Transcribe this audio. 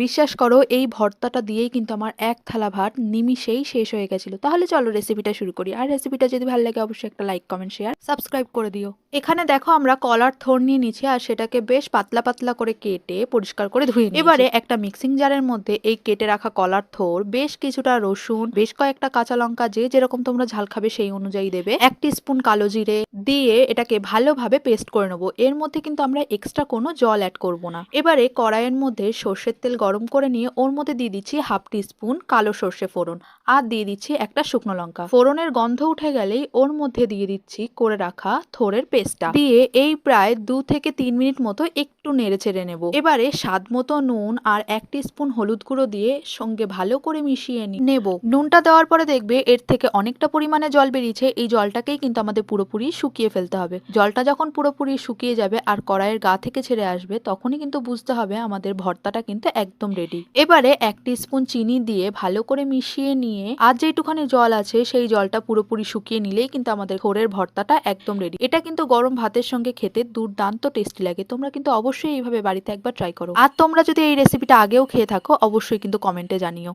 বিশ্বাস করো এই ভর্তাটা দিয়েই কিন্তু আমার এক থালা ভাত নিমিষেই শেষ হয়ে গেছিল। তাহলে চলো রেসিপিটা শুরু করি। আর রেসিপিটা যদি ভালো লাগে অবশ্যই একটা লাইক কমেন্ট শেয়ার সাবস্ক্রাইব করে দিও। এখানে দেখো আমরা কলার থোড় নিয়ে নিচ্ছি আর সেটাকে বেশ পাতলা পাতলা করে কেটে পরিষ্কার করে ধুয়ে নিয়েছি। এবারে একটা মিক্সিং জারের মধ্যে এই কেটে রাখা কলার থোড়, বেশ কিছুটা রসুন, বেশ কয়েকটা কাঁচা লঙ্কা, যে যেরকম তোমরা ঝাল খাবে সেই অনুযায়ী দেবে, 1 টিস্পুন কালো জিরে দিয়ে এটাকে ভালোভাবে পেস্ট করে নেবো। এর মধ্যে কিন্তু আমরা এক্সট্রা কোনো জল অ্যাড করব না। এবারে কড়াইয়ের মধ্যে সর্ষের তেল গরম করে নিয়ে ওর মধ্যে দিয়ে দিচ্ছি 1/2 টিস্পুন কালো সর্ষে ফোড়ন আর দিয়ে দিচ্ছি একটা শুকনো লঙ্কা। ফোড়নের গন্ধ উঠে গেলেই ওর মধ্যে দিয়ে দিচ্ছি করে রাখা থোড়ের পেস্টটা দিয়ে এই প্রায় 2 থেকে 3 মিনিট মতো একটু নেড়ে চেড়ে নেব। এবারে স্বাদ মতো নুন আর 1 টিস্পুন হলুদ গুঁড়ো দিয়ে সঙ্গে ভালো করে মিশিয়ে নেব। নুনটা দেওয়ার পরে দেখবে এর থেকে অনেকটা পরিমাণে জল বেরিয়েছে। এই জলটাকেই কিন্তু আমাদের পুরোপুরি শুকিয়ে ফেলতে হবে। জলটা যখন পুরোপুরি শুকিয়ে যাবে আর কড়াইয়ের গা থেকে ছেড়ে আসবে তখনই কিন্তু বুঝতে হবে আমাদের ভর্তাটা কিন্তু একদম রেডি। এবারে 1 টিস্পুন চিনি দিয়ে ভালো করে মিশিয়ে নিয়ে আর যেটুখানি জল আছে সেই জলটা পুরোপুরি শুকিয়ে নিলেই কিন্তু আমাদের থোড়ের ভর্তাটা একদম রেডি। এটা কিন্তু গরম ভাতের সঙ্গে খেতে দুর্দান্ত টেস্টি লাগে। তোমরা কিন্তু অবশ্যই এইভাবে বাড়িতে একবার ট্রাই করো। আর তোমরা যদি এই রেসিপিটা আগেও খেয়ে থাকো অবশ্যই কিন্তু কমেন্টে জানিও।